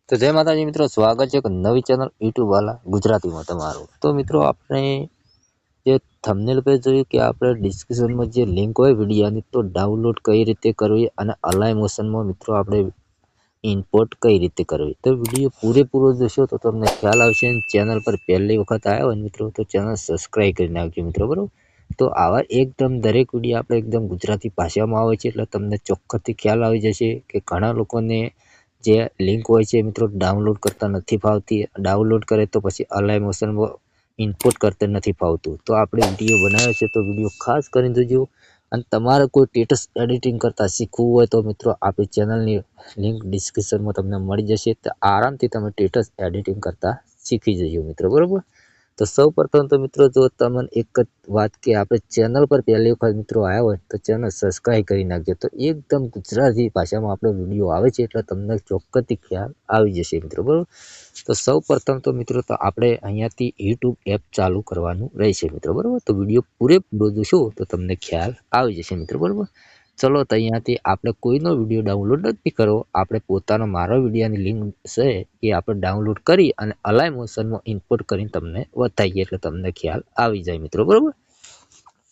તો જય માતાજી મિત્રો, સ્વાગત છે એક નવી ચેનલ યુટ્યુબ વાલા ગુજરાતીમાં તમારું। તો મિત્રો આપણે જે થંબનેલ पे જોયું કે આપણે ડિસ્ક્રિપ્શનમાં જે લિંક હોય વિડીયોની તો ડાઉનલોડ કઈ રીતે કરવી અને અલાઈ મોશનમાં મિત્રો આપણે ઇમ્પોર્ટ કઈ રીતે કરવી। તો વિડીયો પૂરેપૂરો જોશો તો તમને ખ્યાલ આવશે। ચેનલ પર પહેલી વખત આવ્યા હોય મિત્રો તો ચેનલ સબસ્ક્રાઈબ કરી નાખજો મિત્રો, બરાબર। તો આવા એકદમ દરેક વિડીયો આપણે એકદમ ગુજરાતી ભાષામાં આવે છે એટલે તમને ચોક્કસથી ખ્યાલ આવી જશે કે ઘણા લોકોને જે લિંક હોય છે મિત્રો ડાઉનલોડ કરતા નથી ફાવતી, ડાઉનલોડ કરે તો પછી અલાઈ મોશનમાં ઇનપુટ કરતા નથી ફાવતું। તો આપણે વિડીયો બનાવ્યો છે તો વિડીયો ખાસ કરીને જોજો। અને તમારે કોઈ સ્ટેટસ એડિટિંગ કરતા શીખવું હોય તો મિત્રો આપણી ચેનલની લિંક ડિસ્ક્રિપ્શનમાં તમને મળી જશે, તો આરામથી તમે સ્ટેટસ એડિટિંગ કરતા શીખી જજો મિત્રો, બરાબર। તો સૌ પ્રથમ તો મિત્રો જો તમને એક જ વાત કે આપણે ચેનલ પર પહેલી વખત મિત્રો આવ્યા હોય તો ચેનલ સબસ્ક્રાઈબ કરી નાખજો। તો એકદમ ગુજરાતી ભાષામાં આપણો વિડીયો આવે છે એટલે તમને ચોક્કસથી ખ્યાલ આવી જશે મિત્રો, બરાબર। તો સૌ પ્રથમ તો મિત્રો તો આપણે અહીંયાથી યુટ્યુબ એપ ચાલુ કરવાનું રહેશે મિત્રો, બરાબર। તો વિડીયો પૂરેપૂરો જોશો તો તમને ખ્યાલ આવી જશે મિત્રો, બરાબર। ચલો તો અહીંયાથી આપણે કોઈનો વિડીયો ડાઉનલોડ નથી કરવો, આપણે પોતાનો મારો વિડીયોની લિંક છે એ આપણે ડાઉનલોડ કરી અને અલાઈ મોશનમાં ઇનપુટ કરીને તમને બતાવીએ એટલે તમને ખ્યાલ આવી જાય મિત્રો, બરાબર।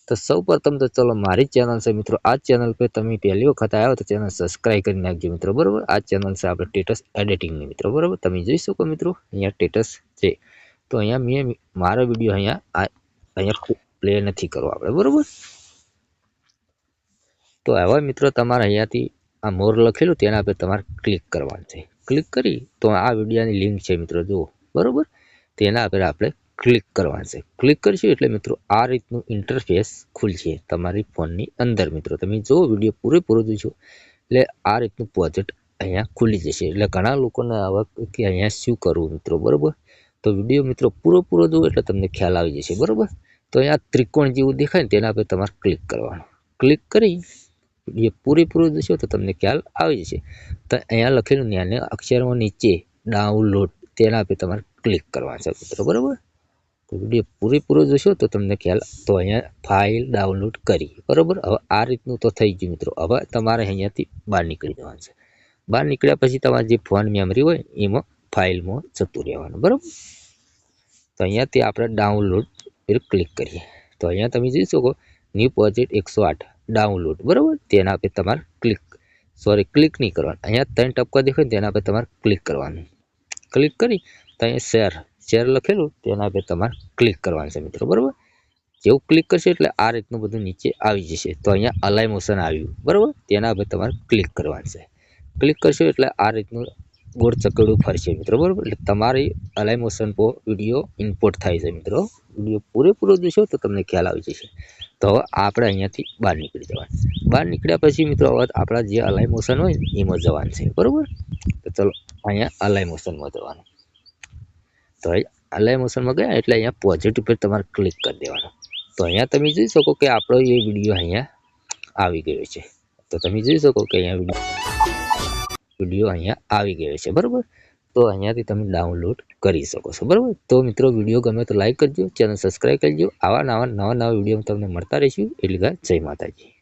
તો સૌ પ્રથમ તો ચલો મારી ચેનલ છે મિત્રો, આ ચેનલ પર તમે પહેલી વખત આવ્યો તો ચેનલ સબસ્ક્રાઈબ કરી નાખજો મિત્રો, બરાબર। આ ચેનલ છે આપણે સ્ટેટસ એડિટિંગની મિત્રો, બરાબર। તમે જોઈ શકો મિત્રો અહીંયા સ્ટેટસ છે તો અહીંયા મેં મારો વિડીયો અહીંયા પ્લે નથી કરવો આપણે, બરાબર। તો હવે મિત્રો તમારે અહીંયાથી આ મોર લખેલું તેના પર તમારે ક્લિક કરવાનું છે। ક્લિક કરી તો આ વિડીયોની લિંક છે મિત્રો જુઓ, બરાબર। તેના પર આપણે ક્લિક કરવાનું છે। ક્લિક કરશું એટલે મિત્રો આ રીતનું ઇન્ટરફેસ ખુલશે તમારી ફોનની અંદર મિત્રો। તમે જો વિડીયો પૂરેપૂરો જોશો એટલે આ રીતનું પ્રોજેક્ટ અહીંયા ખુલી જશે। એટલે ઘણા લોકોને આવા કે અહીંયા શું કરવું મિત્રો, બરાબર। તો વિડીયો મિત્રો પૂરો જુઓ એટલે તમને ખ્યાલ આવી જશે, બરાબર। તો અહીંયા ત્રિકોણ જેવું દેખાય ને તેના પર તમારે ક્લિક કરવાનું। ક્લિક કરી વિડીયો પૂરેપૂરો જોશો તો તમને ખ્યાલ આવી જશે। તો અહીંયા લખેલું નાના અક્ષરમાં નીચે ડાઉનલોડ તેના પર તમારે ક્લિક કરવાનું છે મિત્રો, બરાબર। તો વિડીયો પૂરેપૂરો જોશો તો તમને ખ્યાલ, તો અહીંયા ફાઇલ ડાઉનલોડ કરી, બરાબર। હવે આ રીતનું તો થઈ ગયું મિત્રો। હવે તમારે અહીંયાથી બહાર નીકળી જવાનું છે। બહાર નીકળ્યા પછી તમારે જે ફોન મેમરી હોય એમાં ફાઇલમાં જતું રહેવાનું, બરાબર। તો અહીંયાથી આપણે ડાઉનલોડ પર ક્લિક કરીએ તો અહીંયા તમે જોઈ શકો ન્યૂ પ્રોજેક્ટ 108 ડાઉનલોડ, બરાબર। તેના પર તમારે ક્લિક નહીં કરવાનું, અહીંયા 3 ટપકા દેખાય તેના પર તમારે ક્લિક કરવાનું। ક્લિક કરી તો અહીંયા શેર લખેલું તેના પર તમારે ક્લિક કરવાનું છે મિત્રો, બરાબર। જેવું ક્લિક કરશે એટલે આ રીતનું બધું નીચે આવી જશે। તો અહીંયા અલાઈ મોશન આવ્યું, બરાબર। તેના પર તમારે ક્લિક કરવાનું છે। ક્લિક કરશો એટલે આ રીતનું ગોળ ચકડું ફરશે મિત્રો, બરાબર। એટલે તમારી અલાઈ મોશન પર વિડીયો ઇમ્પોર્ટ થાય છે મિત્રો। વિડીયો પૂરેપૂરો જોશો તો તમને ખ્યાલ આવી જશે। તો હવે આપણે અહીંયાથી બહાર નીકળી જવાનું। બહાર નીકળ્યા પછી મિત્રો હવે આપણા જે અલાઈ મોશન હોય એમાં જવાનું છે, બરાબર। તો ચલો અહીંયા અલાઈ મોશનમાં જવાનું। તો અલાઈ મોશનમાં ગયા એટલે અહીંયા પ્રોજેક્ટ ઉપર તમારે ક્લિક કરી દેવાનું। તો અહીંયા તમે જોઈ શકો કે આપણો એ વિડીયો અહીંયા આવી ગયો છે। તો તમે જોઈ શકો કે અહીંયા વિડીયો અહીંયા આવી ગયો છે, બરાબર। તો અહીંયાથી તમે ડાઉનલોડ કરી શકો છો, બરાબર। તો મિત્રો વિડીયો ગમે તો લાઈક કરજો, ચેનલ સબસ્ક્રાઈબ કરજો। આવા નવા વિડીયો તમને મળતા રહીશું। એટલે જય માતાજી।